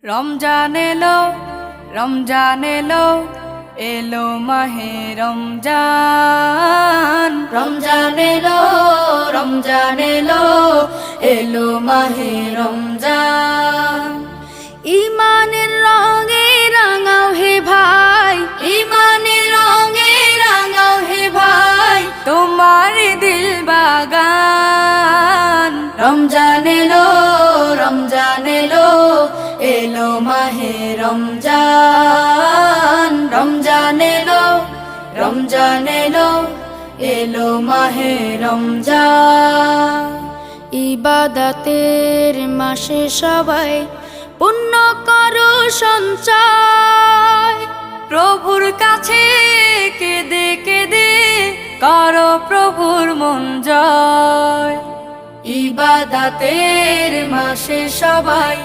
রমজান এলো, রমজান এলো, এলো মাহে রমজান। রমজান এলো, রমজান এলো, এলো মাহে রমজান। ইমানের রঙে রাঙাও হে ভাই, ইমানের রঙে রাঙাও হে ভাই, তোমার দিল বাগান। রমজান এলো, রমজান এলো, এলো মাহে রমজান। রমজান এলো, রমজান এলো, এলো মাহে রমজান। ইবাদতের মাসে সবাই পুণ্য করো সঞ্চয়, প্রভুর কাছে কেঁদে কেঁদে করো প্রভুর মন জয়। ইবাদতের মাসে সবাই